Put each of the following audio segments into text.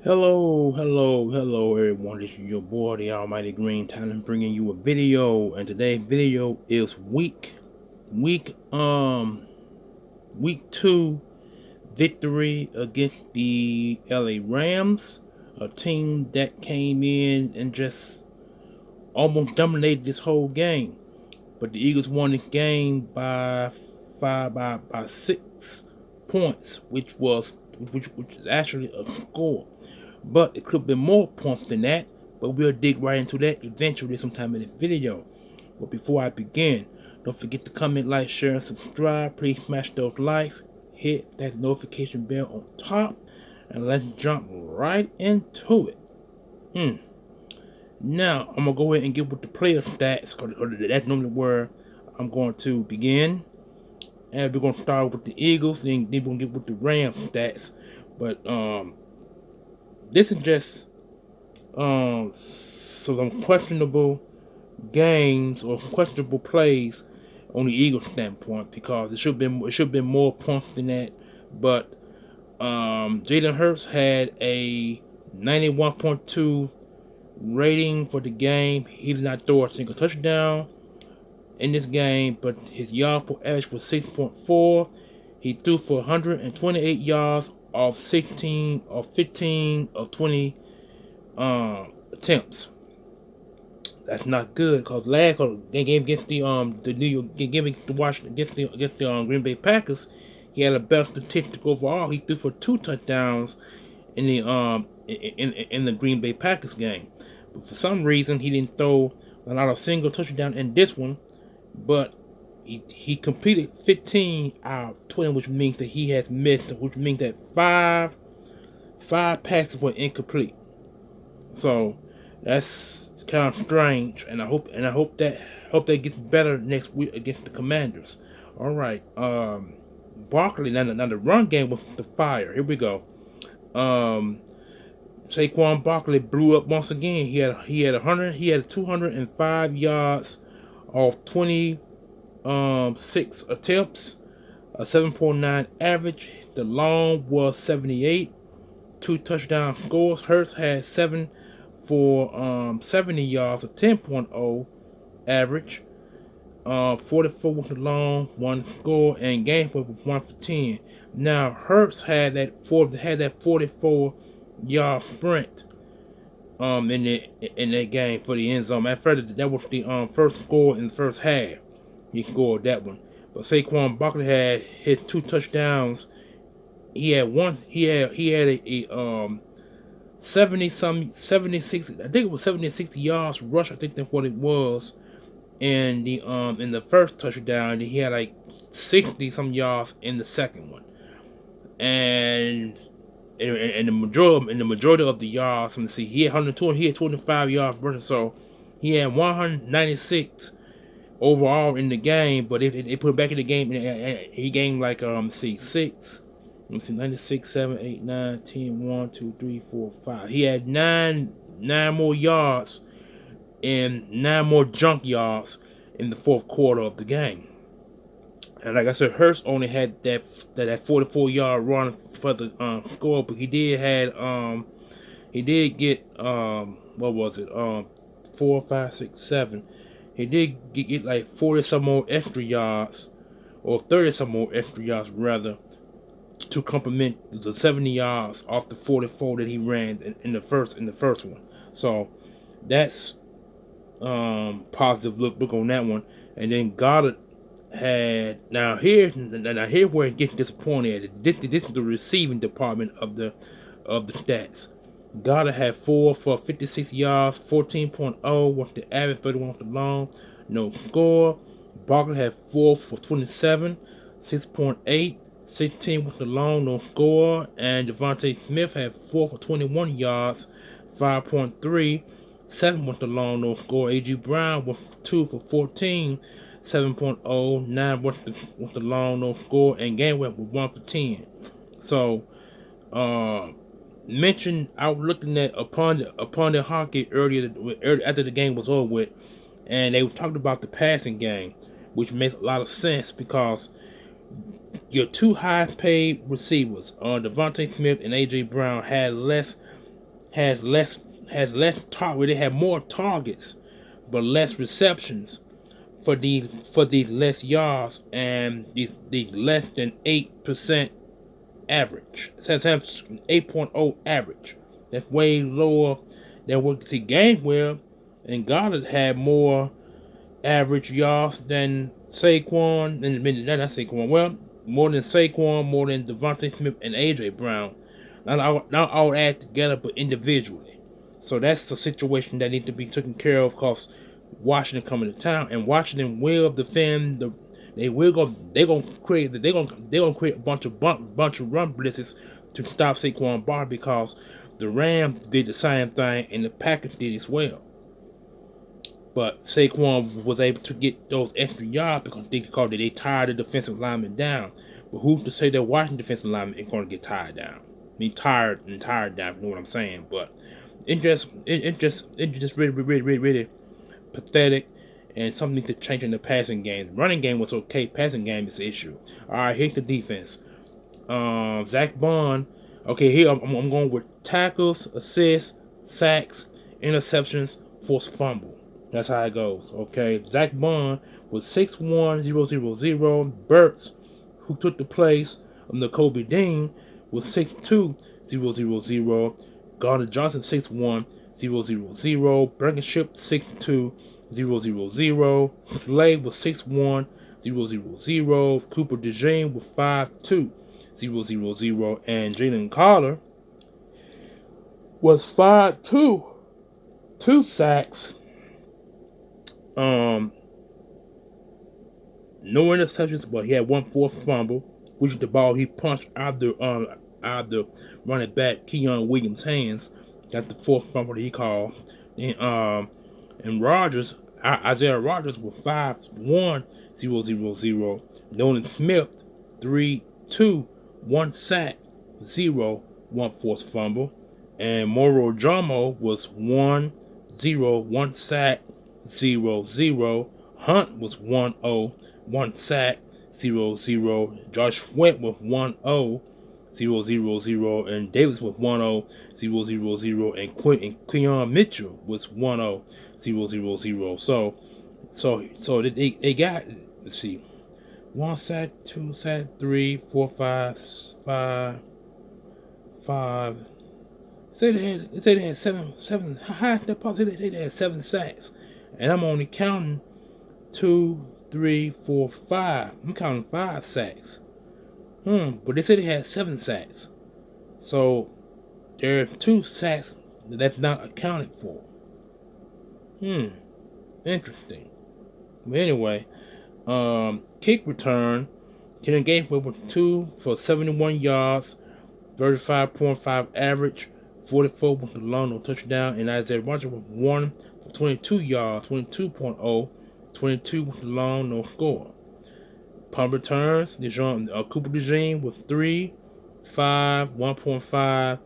Hello, everyone. This is your boy, the Almighty Green Talent, bringing you a video. And today's video is week, um, week 2 victory against the LA Rams, a team that came in and just almost dominated this whole game. But the Eagles won the game by 6 points, which is actually a score. But it could be more points than that. But we'll dig right into that eventually sometime in the video. But before I begin, don't forget to comment, like, share, and subscribe. Please smash those likes. Hit that notification bell on top. And let's jump right into it. Now, I'm going to go ahead and get with the player stats, because that's normally where I'm going to begin. And we're going to start with the Eagles, then we're going to get with the Rams stats. But this is just some questionable games or questionable plays on the Eagles standpoint, because it should have been more points than that. But Jalen Hurts had a 91.2 rating for the game. He did not throw a single touchdown in this game, but his yard per average was 6.4. He threw for 128 yards off 15 of 20 attempts. That's not good, because last game against the New York game against the Green Bay Packers, he had a better statistic overall. He threw for 2 touchdowns in the Green Bay Packers game. But for some reason, he didn't throw a single touchdown in this one. But he completed 15 out of 20, which means that he has missed, which means that five passes were incomplete. So that's kind of strange, and I hope that gets better next week against the Commanders. All right, Barkley. Now the run game was the fire. Here we go. Saquon Barkley blew up once again. He had 205 yards off 26 attempts, a 7.9 average. The long was 78. 2 touchdown scores. Hurts had 7 for 70 yards, a 10.0 average. 44 with the long, 1 score, and Gainwell was 1 for 10. Now Hurts had that 44-yard sprint in that game for the end zone. Matter of fact, that was the first score in the first half. He scored that one. But Saquon Barkley had his 2 touchdowns. He had a 76, I think it was 76 yards rush. I think that's what it was. And in the first touchdown, he had like 60 some yards in the second one. And the majority of the yards, let's see, he had 25 yards rushing, so he had 196 overall in the game. But they put him back in the game, and he gained like 6. Let's see, 96, 7, 8, 9, 10, 1, 2, 3, 4, 5. He had 9 more yards and 9 more junk yards in the fourth quarter of the game. And like I said, Hurts only had that 44-yard run for the score, but he did get what was it? 4, 5, 6, 7. He did get like 40 some more extra yards, or 30 some more extra yards rather, to complement the 70 yards off the 44 that he ran in the first one. So that's positive look on that one. And then Goddard had here where it gets disappointed. This is the receiving department of the stats. Goddard had 4 for 56 yards, 14.0 with the average, 31 with the long, no score. Barkley had 4 for 27, 6.8. 16 with the long, no score. And Devontae Smith had 4 for 21 yards, 5.3. 7 with the long, no score. A.J. Brown with 2 for 14, 7.0. 9 with the long, no score. And Gainwell with 1 for 10. So, mentioned, I was looking at upon the hockey earlier after the game was over with, and they were talking about the passing game, which makes a lot of sense, because your 2 high-paid receivers, Devontae Smith and A.J. Brown, had less had less target. They had more targets, but less receptions for the less yards and the less than 8% average. Since 8.0 average. That's way lower than what see Gainwell and Goddard had more average yards than Saquon, and not Saquon, well, more than Saquon, more than Devontae Smith and AJ Brown. Not all add together, but individually. So that's the situation that needs to be taken care of, because Washington coming to town, and Washington will defend the. They're gonna create a bunch of run blitzes to stop Saquon Barkley, because the Rams did the same thing and the Packers did as well. But Saquon was able to get those extra yards because they tired the defensive lineman down. But who's to say that Washington defensive lineman ain't going to get tired down? I mean, tired down. You know what I'm saying? But it's just really pathetic, and something needs to change in the passing game. The running game was okay. Passing game is the issue. All right, here's the defense. Zach Bond. Okay, here I'm going with tackles, assists, sacks, interceptions, forced fumble. That's how it goes. Okay, Zach Bond was 6'1", Burks, who took the place of Nakobe Dean, was 6'2", Gardner Johnson 6'1", Blankenship 6'2", Slade was 6'1", Cooper DeJean was 5'2", and Jalen Collar was 5'2", 2 sacks. No interceptions, but he had one forced fumble, which is the ball he punched out the running back Keon Williams' hands. That's the fourth fumble that he called. And Isaiah Rogers was 5'1", Nolan Smith 3'2", 1 sack, 1 forced fumble, and Moro Jomo was 1-0, 1 sack, 0-0. Hunt was 1-0, 1 sack, 0-0. Josh Sweat was 1-0, 0-0, and Davis was 1-0, 0-0, and Quinyon Mitchell was 1-0, 0-0. So they got, let's see, 1 sack, 2 sack, 3, 4, 5. Say they had seven. How is that possible? They had 7 sacks, and I'm only counting 2, 3, 4, 5. I'm counting 5 sacks. But they said they had 7 sacks. So there are 2 sacks that's not accounted for. Interesting. But anyway, kick return. Kenny Gainwell with 2 for 71 yards, 35.5 average, 44 with the long, no touchdown, and Isaiah Rogers with 1 for 22 yards, 22.0, 22 with the long, no score. Punt returns, Cooper DeJean with 3, 5, 1.5,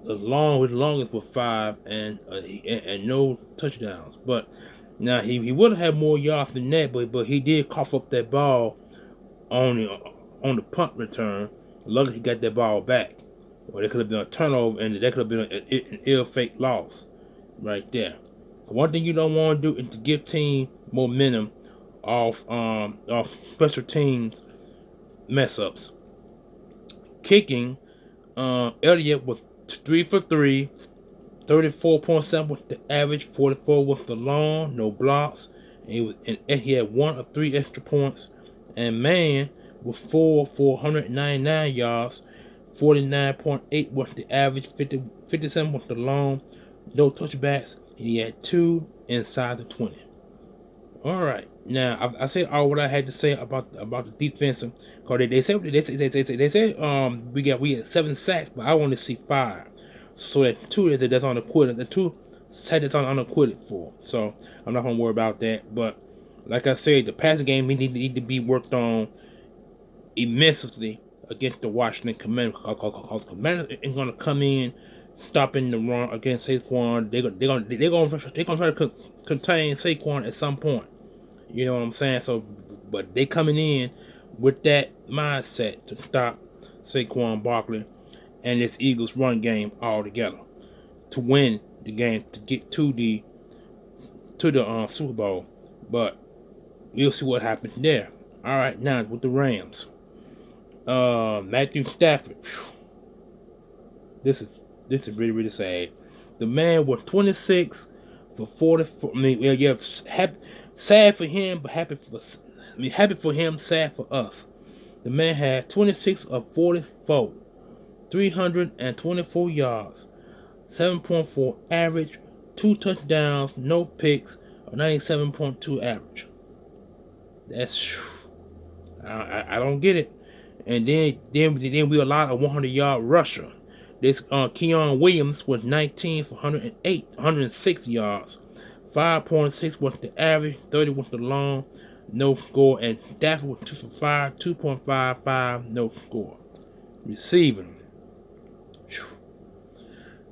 his longest with 5, and no touchdowns. But now he would have had more yards than that, but he did cough up that ball on the punt return. Luckily he got that ball back. Or there could have been a turnover, and that could have been an ill-faked loss right there. One thing you don't want to do is to give team momentum off special teams mess ups. Kicking, Elliott was 3 for 3, 34.7 was the average, 44 was the long, no blocks, and he had 1 of 3 extra points. And Mann was 4 for 199 yards, 49.8 was the average, 57 was the long, no touchbacks, and he had 2 inside the 20. All right, now I said all what I had to say about the defensive. Cause they said we had 7 sacks, but I want to see 5. So that 2 that's unacquitted. The 2 sacks that's unacquitted for. So I'm not gonna worry about that. But like I said, the passing game need to be worked on immensely against the Washington Commanders. Because Commanders is gonna come in stopping the run against Saquon. They're gonna try to contain Saquon at some point. You know what I'm saying? So, but they coming in with that mindset to stop Saquon Barkley, and this Eagles run game all together to win the game, to get to the Super Bowl. But we'll see what happens there. All right, now with the Rams. Matthew Stafford. This is really, really sad. The man was 26 for 44. I mean, yeah, sad for him, but happy for him, sad for us. The man had 26 of 44, 324 yards, 7.4 average, 2 touchdowns, no picks, a 97.2 average. That's, I don't get it. And then we allowed a 100-yard rusher. This Keon Williams was 19 for 106 yards. 5.6 was the average, 30 was the long, no score, and Stafford was 2 for 5, 2.55, no score. Receiving.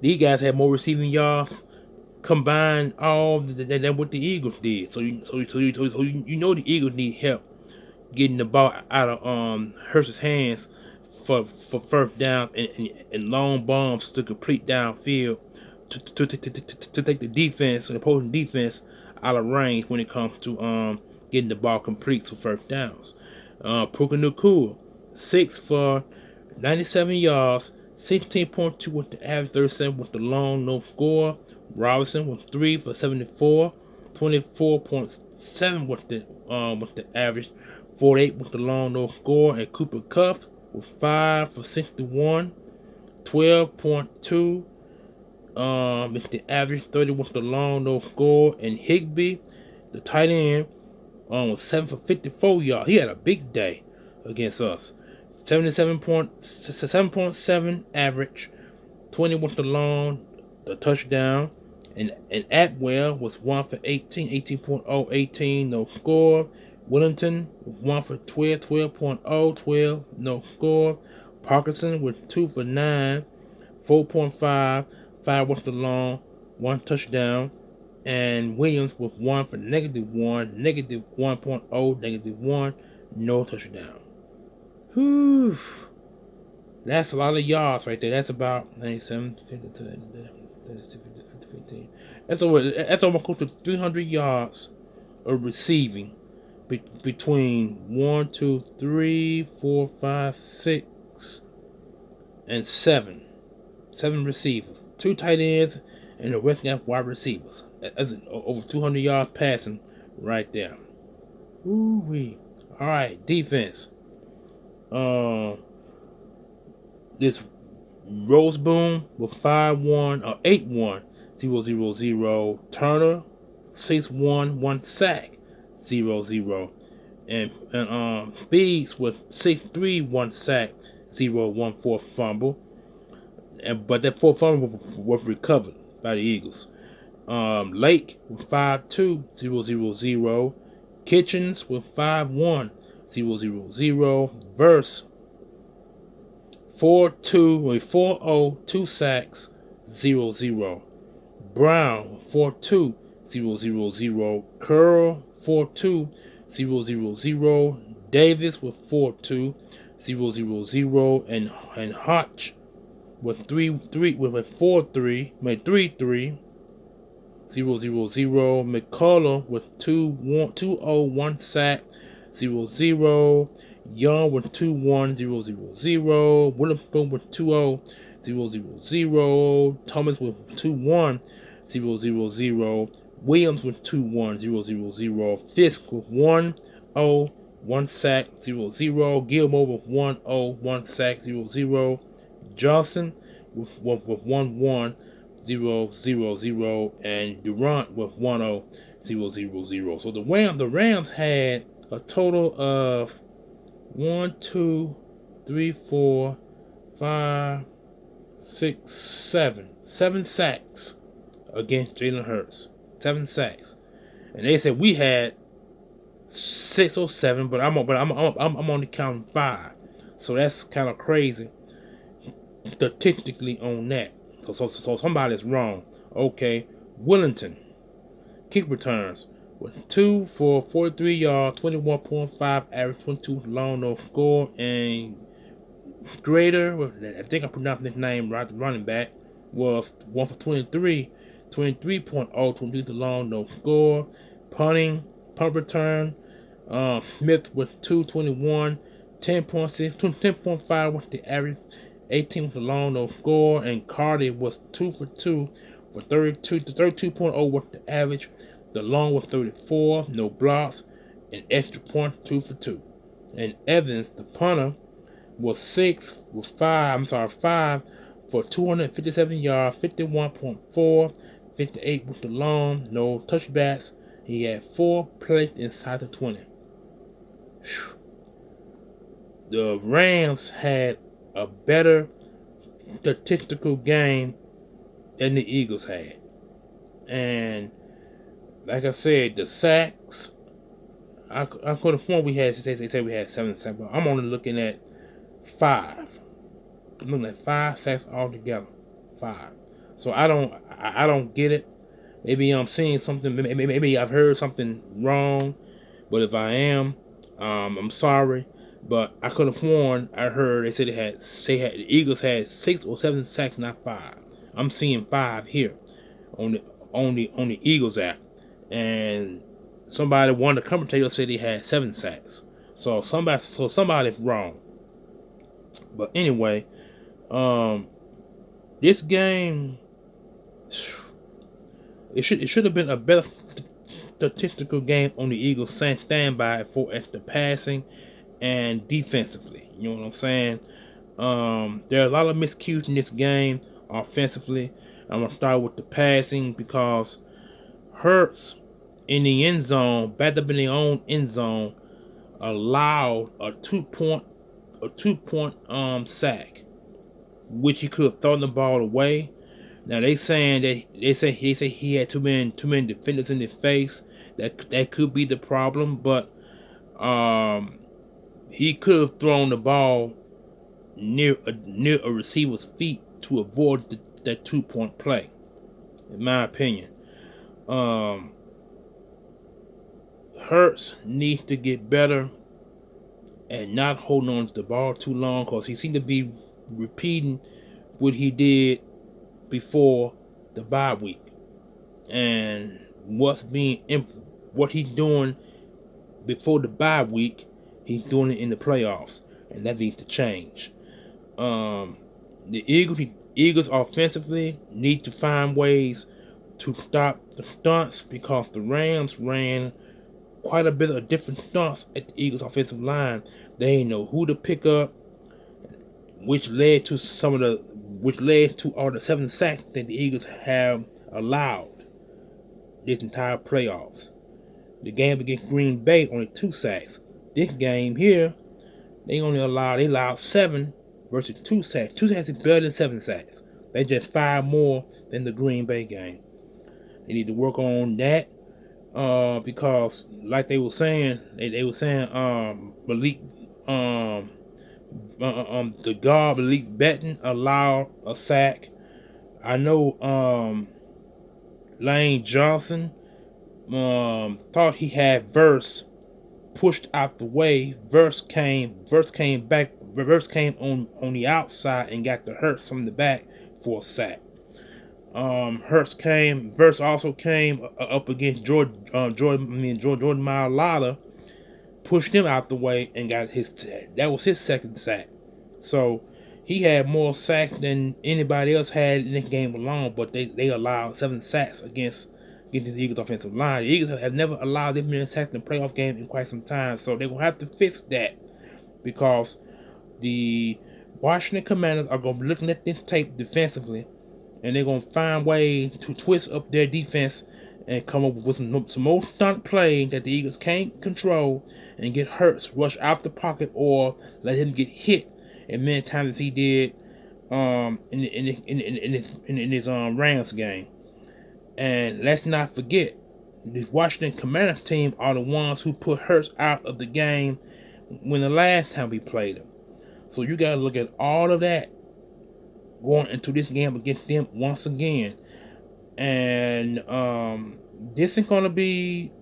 These guys had more receiving yards combined all than what the Eagles did. So you know the Eagles need help getting the ball out of Hurst's hands for first down and long bombs to complete downfield to take the defense, the opposing defense, out of range when it comes to getting the ball complete for first downs. Puka Nacua, 6 for 97 yards, 16.2 with the average, 37 with the long, no score. Robinson was 3 for 74, 24.7 with the average, 48 with the long, no score. And Cooper Kupp was 5 for 61, 12.2 with the average, 30 with the long, no score. And Higbee, the tight end, was 7 for 54 yards. He had a big day against us. 7.7 average, 20 with the long, the touchdown. And Atwell was 1 for 18, 18.0, 18, no score. Wellington was 1 for 12, 12.0, 12, no score. Parkinson was 2 for 9, 4.5, 5 with the long, 1 touchdown. And Williams was 1 for -1, -1.0, -1, no touchdown. Whew. That's a lot of yards right there. That's about 97, 15. That's almost close to 300 yards of receiving between 1, 2, 3, 4, 5, 6, and 7. 7 receivers. 2 tight ends and the rest got wide receivers. That's over 200 yards passing right there. Ooh-wee. All right, defense. This Roseboom with 5-1 or 8-1, 0-0-0. Turner 6-1, 1 sack, 0-0. And Speeds with 6-3, 1 sack, 0-1 4th fumble. But that 4th fumble was recovered by the Eagles. Lake with 5-2, 0-0-0. Kitchens with 5-1, 0-0-0. Verse 4-0, 2 sacks, 0-0. Brown 4-2, 0-0-0. Curl 4-2, 0-0-0. Davis with 4-2, 0-0-0. And Hodge with 3-3 3-3, 0-0-0. McCullough with 2-0, 1 sack, 0-0. Young with 2-1, 0-0-0. Witherspoon with 2-0, 0-0-0. Thomas with 2-1, 0-0-0. Williams with 2-1, 0-0-0. Fisk with 1-0, 1 sack, 0-0. Gilmore with 1-0, 1 sack, 0-0. Johnson with 1-1, 0-0-0. And Durant with 1-0, 0-0-0. So the Rams had a total of 1, 2, 3, 4, 5, 6, 7. 7 sacks against Jalen Hurts. 7 sacks. And they said we had 6 or 7, but I'm only counting 5. So that's kind of crazy statistically on that. So somebody's wrong. Okay. Wellington. Kick returns. With 2 for 43 yards, 21.5 average, 22 long, no score. And Strader, I think I pronounced his name right, the running back, was 1 for 23, 23.0, 23 to long, no score. Punting, punt return, Smith was 221, 10.6, 10.5 was the average, 18 was the long, no score, and Cardi was 2 for 2 for 32 to 32.0 was the average. The long was 34, no blocks, and extra point 2 for 2. And Evans, the punter, was 5 for 257 yards, 51.4, 58 with the long, no touchbacks. He had 4 plays inside the 20. Whew. The Rams had a better statistical game than the Eagles had. And like I said, the sacks, I could have sworn they said we had 7 sacks, but I'm only looking at 5. I'm looking at 5 sacks altogether. 5. So I don't get it. Maybe I'm seeing something. Maybe I've heard something wrong. But if I am, I'm sorry. But I could have sworn I heard they said the Eagles had 6 or 7 sacks, not 5. I'm seeing 5 here on the Eagles app, and one of the commentators said he had 7 sacks. So somebody's wrong. But anyway, this game, it should have been a better statistical game on the Eagles standby for at the passing and defensively. You know what I'm saying? There are a lot of miscues in this game offensively. I'm gonna start with the passing because Hurts in the end zone, backed up in their own end zone, allowed a two point sack, which he could have thrown the ball away. Now they say he had too many defenders in his face. That could be the problem, but he could have thrown the ball near a receiver's feet to avoid that 2-point play. In my opinion, Hurts needs to get better and not holding on to the ball too long, because he seemed to be repeating what he did before the bye week, and what he's doing before the bye week, he's doing it in the playoffs, and that needs to change. The Eagles offensively need to find ways to stop the stunts, because the Rams ran quite a bit of different stunts at the Eagles offensive line. They didn't know who to pick up, which led to all the 7 sacks that the Eagles have allowed this entire playoffs. The game against Green Bay, only 2 sacks. This game here, they allowed 7 versus 2 sacks. 2 sacks is better than 7 sacks. They just 5 more than the Green Bay game. They need to work on that, because like they were saying, Malik, the guard Malik Benton allowed a sack. I know Lane Johnson thought he had Verse pushed out the way. Verse came back. Verse came on the outside and got the Hurts from the back for a sack. Verse also came up against Jordan Mailata, pushed him out the way and got that was his second sack. So he had more sacks than anybody else had in this game alone, but they allowed 7 sacks against the Eagles offensive line. The Eagles have never allowed this many sacks in a playoff game in quite some time, so they're going to have to fix that, because the Washington Commanders are going to be looking at this tape defensively, and they're going to find ways to twist up their defense and come up with some more stunt play that the Eagles can't control and get Hurts rush out the pocket, or let him get hit as many times as he did in his Rams game. And let's not forget, the Washington Commanders team are the ones who put Hurts out of the game when the last time we played him. So you got to look at all of that going into this game against them once again. And this is going to be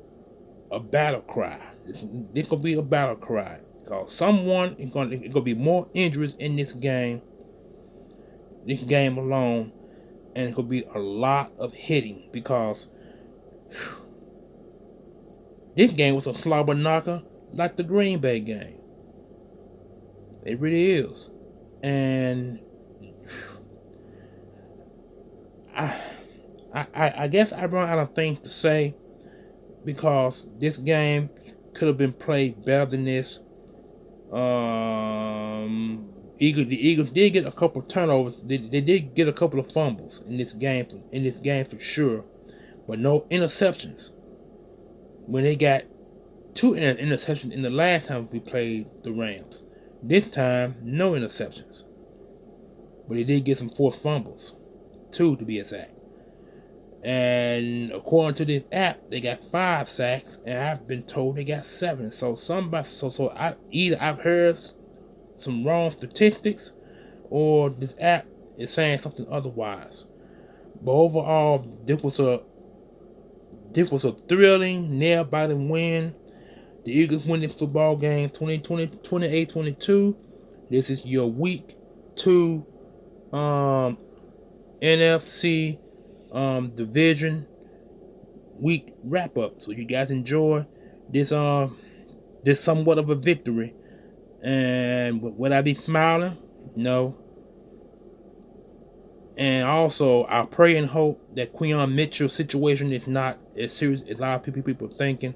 a battle cry. This going to be a battle cry. because someone is going to be more injuries in this game alone, and it could be a lot of hitting because this game was a slobber knocker like the Green Bay game. It really is. And I guess I run out of things to say because this game could have been played better than this. The Eagles did get a couple of turnovers. They did get a couple of fumbles in this game for sure, but no interceptions. When they got 2 interceptions in the last time we played the Rams. This time, no interceptions. But they did get some forced fumbles. 2 to be exact. And according to this app, they got 5 sacks, and I've been told they got 7. So I've heard some wrong statistics, or this app is saying something otherwise. But overall, this was a thrilling, nail-biting win. The Eagles win the football game 28-22. This is your week 2 NFC division week wrap up. So you guys enjoy this somewhat of a victory. And would I be smiling? No. And also, I pray and hope that Quinyon Mitchell's situation is not as serious as a lot of people are thinking.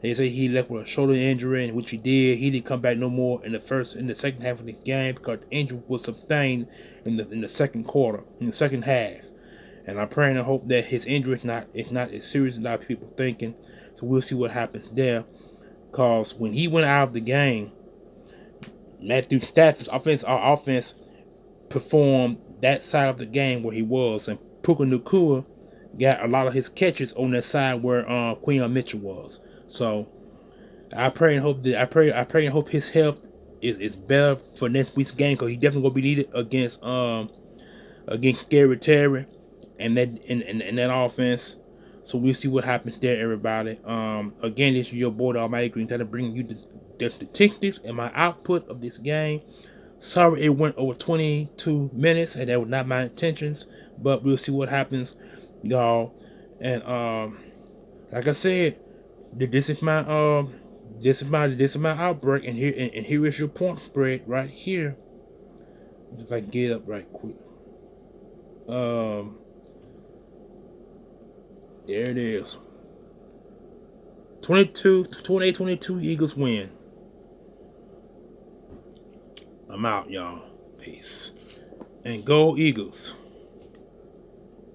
They say he left with a shoulder injury, which he did. He didn't come back no more in the second half of the game because the injury was sustained in the second quarter, in the second half. And I'm praying and hope that his injury is not as serious as a lot of people thinking. So we'll see what happens there. Because when he went out of the game, Matthew Stafford's offense performed that side of the game where he was, and Puka Nacua got a lot of his catches on that side where Quinyon Mitchell was. So I pray and hope his health is better for next week's game, because he definitely gonna be needed against Scary Terry and that offense. So we'll see what happens there, everybody. Again, this is your boy the Almighty Green, trying to bring you the statistics and my output of this game. Sorry it went over 22 minutes, and that was not my intentions, but we'll see what happens, y'all. And like I said, this is my outbreak, and here is your point spread right here. If I can get up right quick. There it is. 28-22 Eagles win. I'm out, y'all. Peace. And go Eagles.